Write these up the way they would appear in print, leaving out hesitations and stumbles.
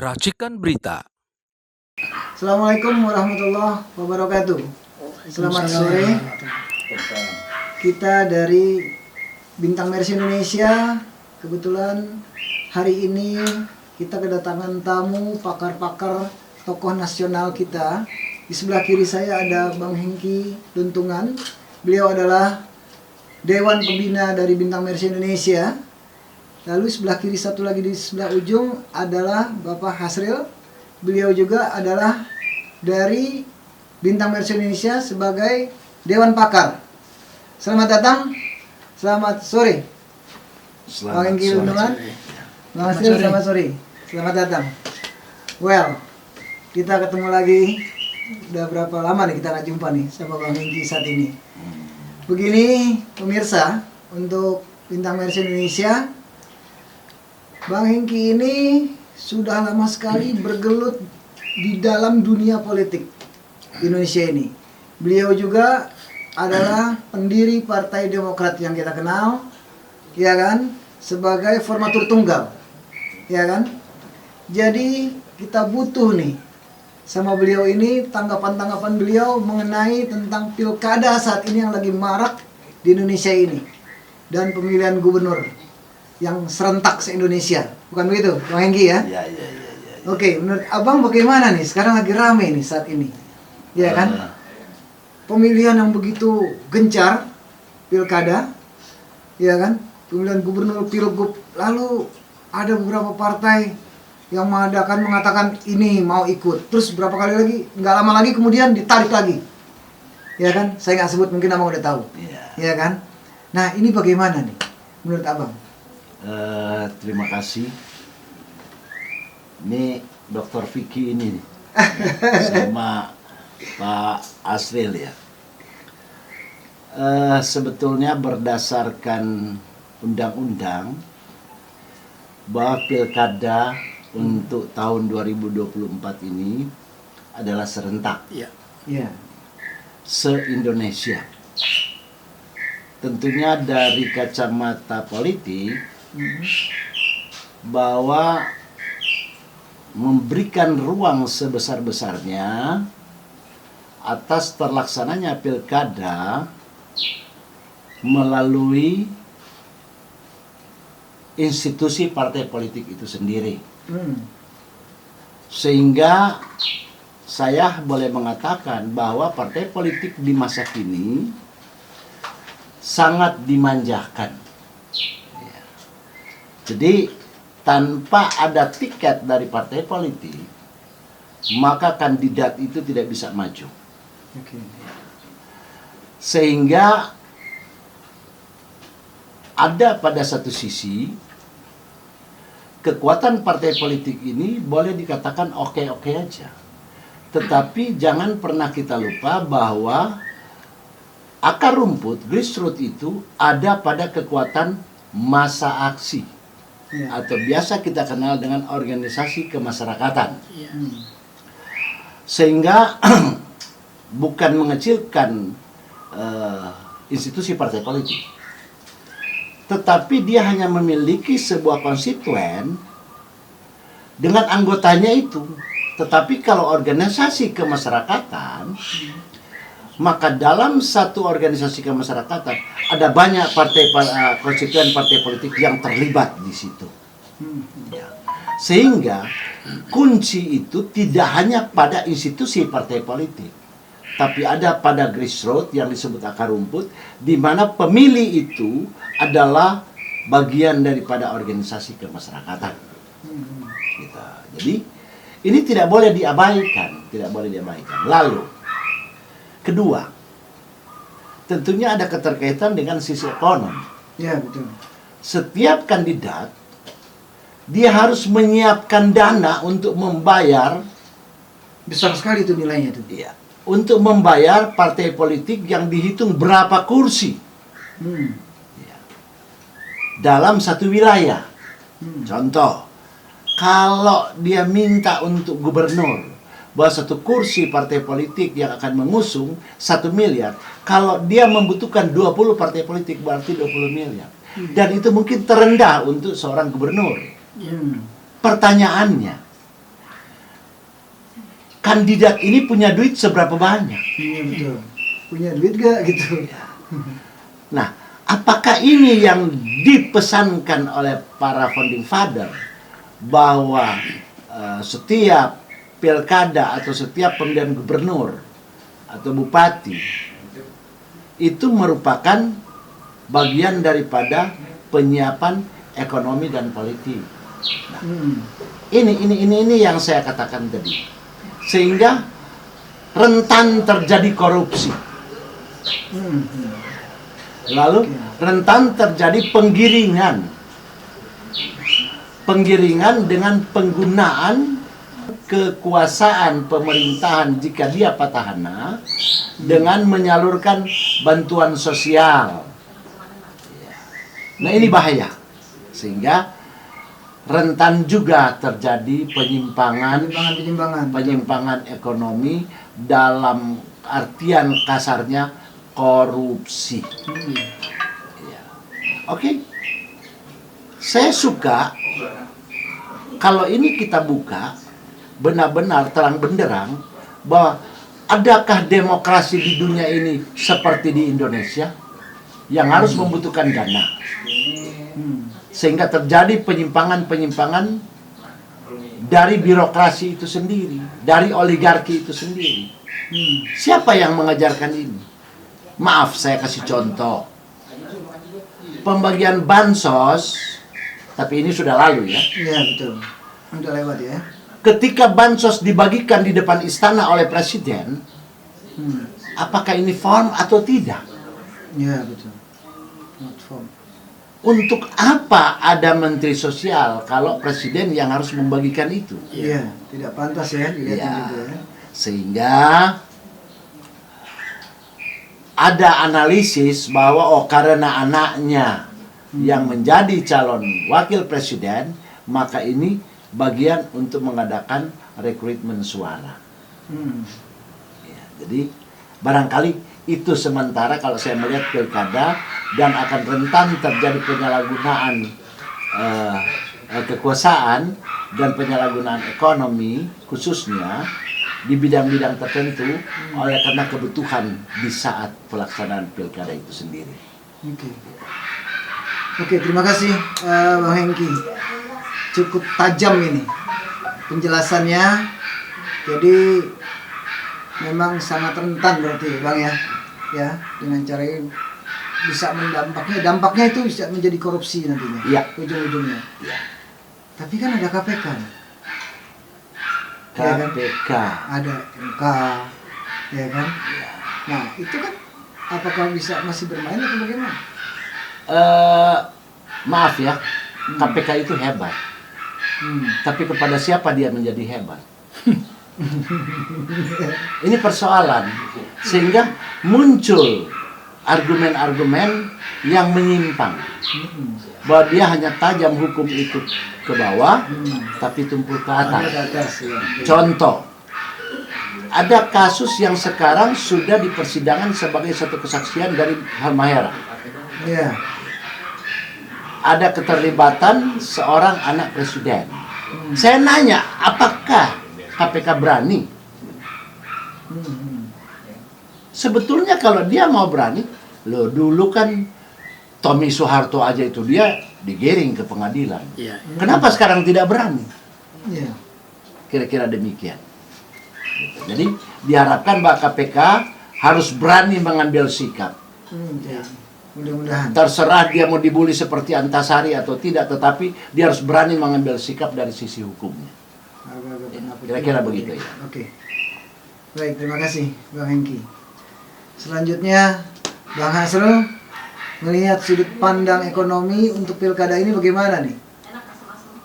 Racikan Berita. Assalamualaikum warahmatullahi wabarakatuh. Selamat sore. Kita dari Bintang Mercy Indonesia. Kebetulan hari ini kita kedatangan tamu pakar-pakar tokoh nasional kita. Di sebelah kiri saya ada Bang Hengki Luntungan. Beliau adalah Dewan Pembina dari Bintang Mercy Indonesia. Lalu sebelah kiri satu lagi di sebelah ujung adalah Bapak Hasril. Beliau juga adalah dari Bintang Mercy Indonesia sebagai Dewan Pakar. Selamat datang, selamat sore. Bang Hengki Luntungan, Bang Hasril, selamat sore. Selamat datang. Well, kita ketemu lagi. Udah berapa lama nih kita nggak jumpa nih sama Bang Hengki saat ini. Begini pemirsa, untuk Bintang Mercy Indonesia, Bang Hengki ini sudah lama sekali bergelut di dalam dunia politik Indonesia ini. Beliau juga adalah pendiri Partai Demokrat yang kita kenal, ya kan, sebagai formatur tunggal, ya kan. Jadi kita butuh nih sama beliau ini tanggapan-tanggapan beliau mengenai tentang pilkada saat ini yang lagi marak di Indonesia ini dan pemilihan gubernur yang serentak se-Indonesia. Bukan begitu, Bang Hengki ya? Ya. Oke, menurut Abang bagaimana nih? Sekarang lagi rame nih saat ini. Ya kan? Pemilihan yang begitu gencar, pilkada, ya kan? Pemilihan gubernur, pilgub, lalu ada beberapa partai yang mengatakan ini mau ikut. Terus berapa kali lagi, nggak lama lagi kemudian ditarik lagi. Ya kan? Saya nggak sebut, mungkin Abang udah tahu. Ya kan? Nah, ini bagaimana nih menurut Abang? Terima kasih. Ini Dr. Vicky ini nih, sama Pak Asril ya. Sebetulnya berdasarkan undang-undang bahwa pilkada untuk tahun 2024 ini adalah serentak. Ya. Se-Indonesia. Tentunya dari kacamata politik bahwa memberikan ruang sebesar-besarnya atas terlaksananya pilkada melalui institusi partai politik itu sendiri. Sehingga saya boleh mengatakan bahwa partai politik di masa kini sangat dimanjakan. Jadi tanpa ada tiket dari partai politik, maka kandidat itu tidak bisa maju. Sehingga ada pada satu sisi kekuatan partai politik ini boleh dikatakan oke-oke aja. Tetapi jangan pernah kita lupa bahwa akar rumput, grassroots itu ada pada kekuatan massa aksi. Atau biasa kita kenal dengan organisasi kemasyarakatan. Sehingga bukan mengecilkan institusi partai politik, tetapi dia hanya memiliki sebuah konstituen dengan anggotanya itu. Tetapi kalau organisasi kemasyarakatan, maka dalam satu organisasi kemasyarakatan ada banyak konstituen partai politik yang terlibat di situ. Sehingga kunci itu tidak hanya pada institusi partai politik, tapi ada pada grassroots yang disebut akar rumput, di mana pemilih itu adalah bagian daripada organisasi kemasyarakatan. Jadi ini tidak boleh diabaikan, Lalu kedua, tentunya ada keterkaitan dengan sisi ekonomi. Ya, betul. Setiap kandidat dia harus menyiapkan dana untuk membayar, Besar sekali itu nilainya tuh. untuk membayar partai politik yang dihitung berapa kursi dalam satu wilayah. Contoh, kalau dia minta untuk gubernur bahwa satu kursi partai politik yang akan mengusung 1 miliar, kalau dia membutuhkan 20 partai politik berarti 20 miliar. Dan itu mungkin terendah untuk seorang gubernur. Pertanyaannya, kandidat ini punya duit seberapa banyak. Iya betul. Punya duit gak gitu. Nah, apakah ini yang dipesankan oleh para founding father bahwa setiap pilkada atau setiap pemilihan gubernur atau bupati itu merupakan bagian daripada penyiapan ekonomi dan politik. Nah, ini yang saya katakan tadi, sehingga rentan terjadi korupsi, lalu rentan terjadi penggiringan dengan penggunaan kekuasaan pemerintahan jika dia petahana dengan menyalurkan bantuan sosial. Nah, ini bahaya, sehingga rentan juga terjadi penyimpangan ekonomi, dalam artian kasarnya korupsi. Ya. Oke, saya suka kalau ini kita buka benar-benar terang benderang bahwa adakah demokrasi di dunia ini seperti di Indonesia yang harus membutuhkan dana, sehingga terjadi penyimpangan dari birokrasi itu sendiri, dari oligarki itu sendiri. Siapa yang mengajarkan ini? Maaf, saya kasih contoh. Pembagian bansos, tapi ini sudah lalu ya. Iya betul, udah lewat ya. Ketika bansos dibagikan di depan istana oleh presiden, apakah ini form atau tidak? Iya betul, not form. Untuk apa ada menteri sosial kalau presiden yang harus membagikan itu? Iya, tidak pantas ya dilihatnya gitu ya. Sehingga ada analisis bahwa karena anaknya yang menjadi calon wakil presiden, maka ini bagian untuk mengadakan rekrutmen suara. Ya, jadi barangkali itu sementara kalau saya melihat pilkada, dan akan rentan terjadi penyalahgunaan kekuasaan dan penyalahgunaan ekonomi khususnya di bidang-bidang tertentu oleh karena kebutuhan di saat pelaksanaan pilkada itu sendiri. Oke, terima kasih Bang Hengki. Cukup tajam ini penjelasannya. Jadi memang sangat rentan berarti Bang ya. Ya, dengan cara bisa dampaknya itu bisa menjadi korupsi nantinya. Iya. Ujung-ujungnya. Ya. Tapi kan ada KPK. KPK. Ada MK, ya kan? Nah, itu kan apakah bisa masih bermain atau bagaimana? Maaf ya, KPK itu hebat. Tapi kepada siapa dia menjadi hebat? Ini persoalan, sehingga muncul argumen-argumen yang menyimpang bahwa dia hanya tajam hukum itu ke bawah, tapi tumpul ke atas. Contoh, ada kasus yang sekarang sudah di persidangan sebagai satu kesaksian dari Halmahera. Ya. Ada keterlibatan seorang anak presiden. Saya nanya, apakah KPK berani? Sebetulnya kalau dia mau berani, loh dulu kan Tommy Soeharto aja itu dia digiring ke pengadilan. Kenapa sekarang tidak berani? Kira-kira demikian. Jadi diharapkan bahwa KPK harus berani mengambil sikap. Mudah-mudahan. Terserah dia mau dibully seperti Antasari atau tidak, tetapi dia harus berani mengambil sikap dari sisi hukumnya. Kira-kira begitu ya. Oke. Baik, terima kasih Bang Hengki. Selanjutnya Bang Hasrul, melihat sudut pandang ekonomi untuk pilkada ini bagaimana nih?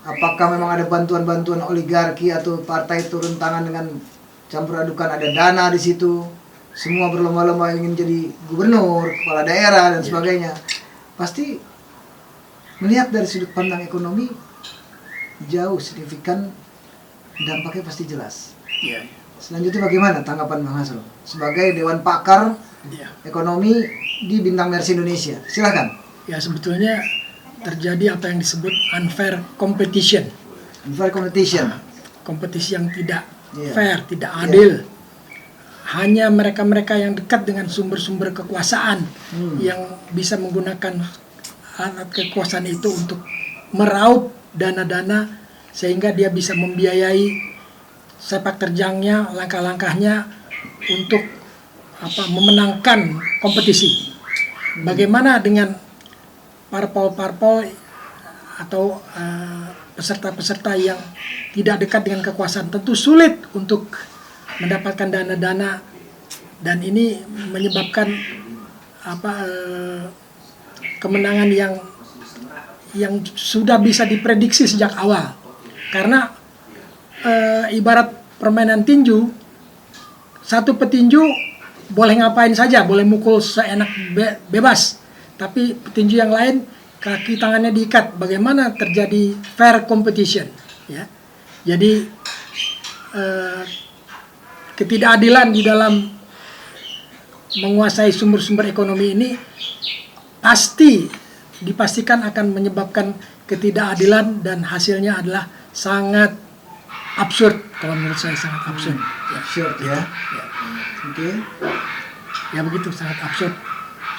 Apakah memang ada bantuan-bantuan oligarki atau partai turun tangan dengan campur adukan ada dana di situ? Semua berlomba-lomba ingin jadi gubernur, kepala daerah dan sebagainya. Pasti melihat dari sudut pandang ekonomi jauh signifikan, dampaknya pasti jelas. Selanjutnya bagaimana tanggapan Bang Hasrul sebagai Dewan Pakar Ekonomi di Bintang Mersi Indonesia? Silakan. Ya, sebetulnya terjadi apa yang disebut unfair competition. Unfair competition. Kompetisi yang tidak Iya. fair, tidak adil. Hanya mereka-mereka yang dekat dengan sumber-sumber kekuasaan yang bisa menggunakan alat kekuasaan itu untuk meraup dana-dana sehingga dia bisa membiayai sepak terjangnya, langkah-langkahnya untuk memenangkan kompetisi. Bagaimana dengan parpol-parpol atau peserta-peserta yang tidak dekat dengan kekuasaan? Tentu sulit untuk mendapatkan dana-dana, dan ini menyebabkan kemenangan yang sudah bisa diprediksi sejak awal. Karena ibarat permainan tinju, satu petinju boleh ngapain saja, boleh mukul seenak bebas, tapi petinju yang lain kaki tangannya diikat. Bagaimana terjadi fair competition, ya? Jadi ketidakadilan di dalam menguasai sumber-sumber ekonomi ini pasti dipastikan akan menyebabkan ketidakadilan, dan hasilnya adalah sangat absurd. Kalau menurut saya sangat absurd. Absurd ya. Oke. Ya begitu, sangat absurd.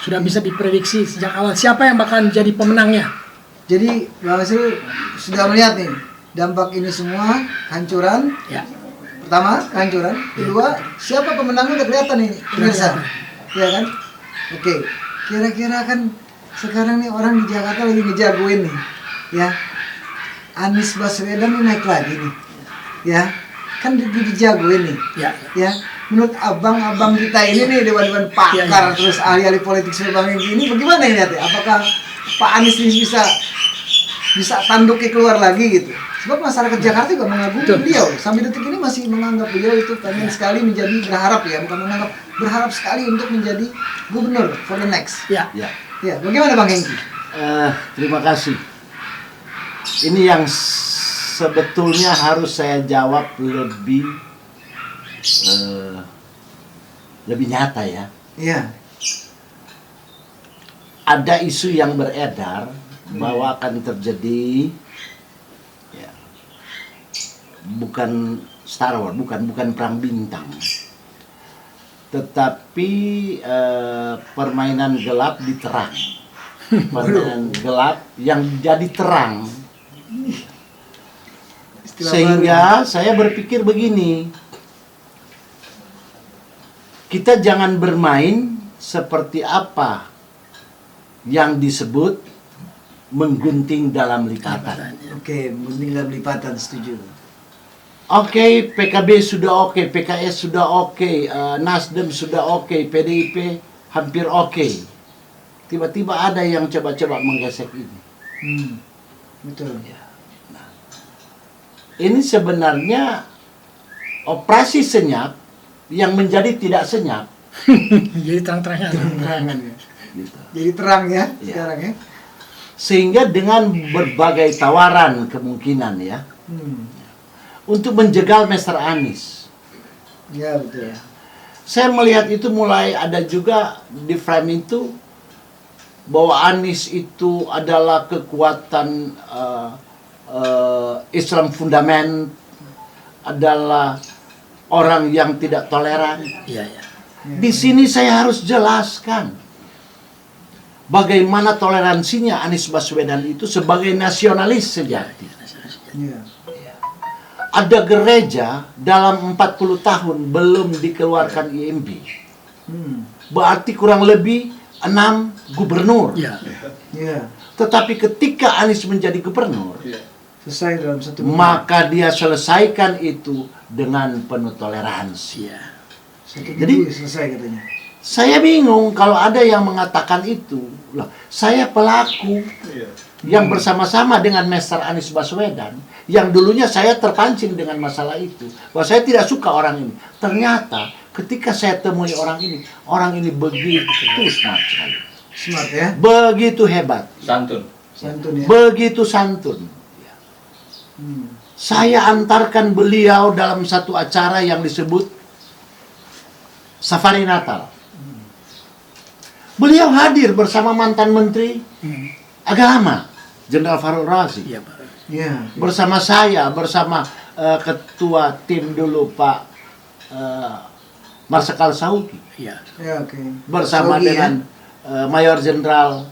Sudah bisa diprediksi sejak awal siapa yang bakal jadi pemenangnya. Jadi Bang Hasil sudah melihat nih dampak ini semua, hancuran. Ya. Pertama, kehancuran. Kedua, siapa pemenangnya udah kelihatan nih, pemirsa. Ya kan? Oke. Kira-kira kan sekarang nih orang di Jakarta lagi ngejagoin nih. Ya. Anies Baswedan nih naik lagi nih. Ya. Kan dijagoin nih. Ya. Ya. Menurut abang-abang kita ini nih, dewan-dewan pakar, Ya. terus ahli-ahli politik sebagai gini, bagaimana ini lihatnya? Apakah Pak Anies ini bisa tanduknya keluar lagi gitu? Sebab masyarakat Jakarta juga mengagumi beliau. Sampai detik ini masih menganggap beliau itu pengen sekali menjadi, berharap ya, bukan menganggap, berharap sekali untuk menjadi gubernur for the next. Ya. Ya. Ya, bagaimana Bang Hengki? Terima kasih. Ini yang sebetulnya harus saya jawab lebih nyata ya. Iya. Ada isu yang beredar bahwa akan terjadi bukan Star Wars, bukan perang bintang, tetapi permainan gelap diterang, permainan gelap yang jadi terang. Sehingga saya berpikir begini, kita jangan bermain seperti apa yang disebut menggunting dalam lipatan. Oke, menggunting dalam lipatan, setuju. Oke, PKB sudah oke, PKS sudah oke, Nasdem sudah oke, PDIP hampir oke. Tiba-tiba ada yang coba-coba menggesek ini. Betul. Ini sebenarnya operasi senyap yang menjadi tidak senyap. Jadi terang-terangan. Terangan ya. Gitu. Jadi terang ya, Iya. sekarang ya. Sehingga dengan berbagai tawaran kemungkinan ya, untuk menjegal Mr. Anies. Ya betul. Saya melihat itu mulai ada juga di frame itu bahwa Anies itu adalah kekuatan Islam fundament, adalah orang yang tidak toleran. Iya, ya. Di sini saya harus jelaskan bagaimana toleransinya Anies Baswedan itu sebagai nasionalis sejati. Iya. Ada gereja dalam 40 tahun belum dikeluarkan IMB. Berarti kurang lebih 6 gubernur. Iya. Iya. Tetapi ketika Anies menjadi gubernur, Selesai dalam satu minggu. maka dia selesaikan itu dengan penuh toleransi. Iya. Satu Jadi- minggu selesai katanya. Saya bingung kalau ada yang mengatakan itu. Loh, saya pelaku yang bersama-sama dengan Mr. Anies Baswedan, yang dulunya saya terpancing dengan masalah itu, bahwa saya tidak suka orang ini. Ternyata ketika saya temui orang ini begitu smart sekali, Smart ya. begitu hebat, Santun. Santun ya. begitu santun. Saya antarkan beliau dalam satu acara yang disebut Safari Natal. Beliau hadir bersama mantan Menteri Agama, Jenderal Fahrul Razi. Iya, Pak. Iya. Bersama saya, bersama ketua tim dulu Pak Marsikal Saugi Iya. Ya, oke. bersama Saugi, dengan Mayor Jenderal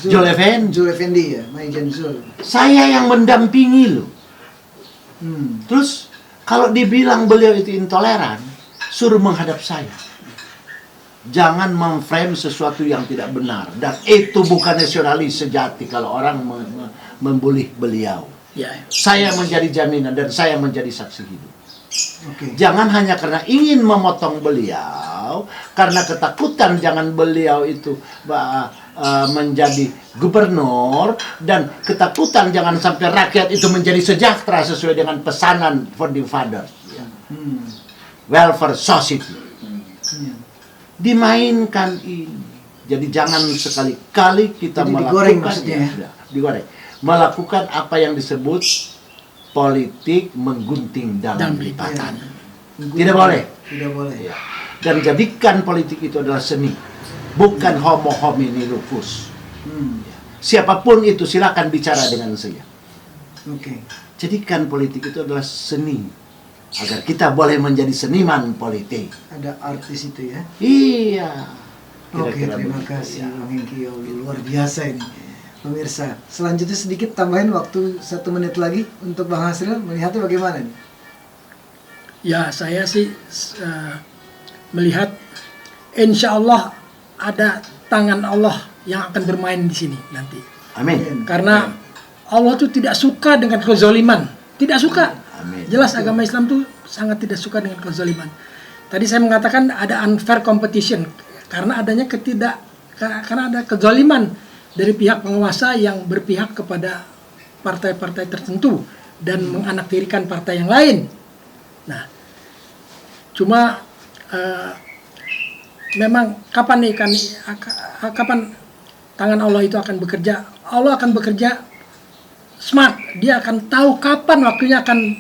Zul Effendi. Zul Effendi ya, Maijen Zul. Saya yang mendampingi loh. Hmm. Terus kalau dibilang beliau itu intoleran, suruh menghadap saya. Jangan memframe sesuatu yang tidak benar. Dan itu bukan nasionalis sejati kalau orang membuli beliau. Ya. Saya menjadi jaminan dan saya menjadi saksi hidup. Oke. Jangan hanya karena ingin memotong beliau, karena ketakutan jangan beliau itu menjadi gubernur, dan ketakutan jangan sampai rakyat itu menjadi sejahtera sesuai dengan pesanan founding fathers, ya. Welfare society. Dimainkan ini. Jadi jangan sekali-kali kita Jadi melakukan digoreng maksudnya ya? Ya, digoreng. Melakukan apa yang disebut politik menggunting dalam lipatan. Tidak boleh. Tidak boleh. Ya. Dan jadikan politik itu adalah seni, bukan homo homini lupus. Siapapun itu silakan bicara dengan saya. Oke. Jadikan politik itu adalah seni, agar kita boleh menjadi seniman politik. Ada artis itu ya. Iya. Oke, Kira-kira terima begitu, kasih ya. Bang Hengki. Ya, luar biasa ini. Pemirsa, selanjutnya sedikit tambahin waktu 1 menit lagi untuk Bang Hasril, melihatnya bagaimana nih? Ya, saya sih melihat insya Allah ada tangan Allah yang akan bermain di sini nanti. Amin. Karena Allah tuh tidak suka dengan kezaliman. Tidak suka. Amin. Jelas agama Islam tuh sangat tidak suka dengan kezaliman. Tadi saya mengatakan ada unfair competition karena adanya karena ada kezaliman dari pihak penguasa yang berpihak kepada partai-partai tertentu dan menganaktirikan partai yang lain. Nah, cuma memang kapan tangan Allah itu akan bekerja? Allah akan bekerja smart. Dia akan tahu kapan waktunya akan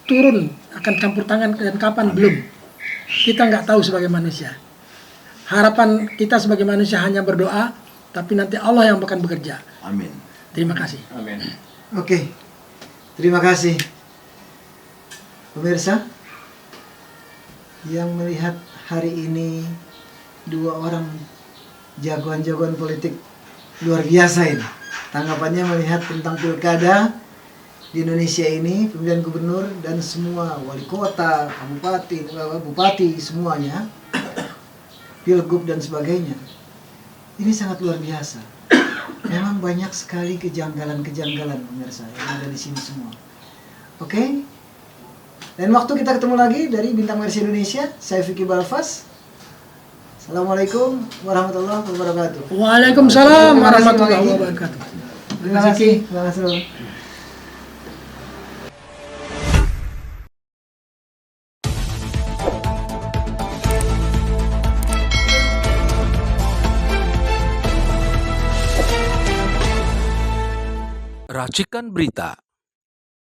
turun, akan campur tangan dan kapan belum. Kita nggak tahu sebagai manusia. Harapan kita sebagai manusia hanya berdoa, tapi nanti Allah yang akan bekerja. Amin. Terima kasih. Amin. Oke, terima kasih. Pemirsa, yang melihat hari ini 2 orang jagoan-jagoan politik luar biasa ini. Tanggapannya melihat tentang pilkada di Indonesia ini, pemilihan gubernur dan semua wali kota, bupati semuanya, pilgub dan sebagainya. Ini sangat luar biasa. Memang banyak sekali kejanggalan-kejanggalan pemirsa yang ada di sini semua. Oke? Dan waktu kita ketemu lagi dari Bintang Mersi Indonesia, saya Vicky Balfas. Assalamualaikum warahmatullahi wabarakatuh. Waalaikumsalam Terima kasih, warahmatullahi Bang Egy. wabarakatuh. Terima kasih, Bang Hasrul. Racikan Berita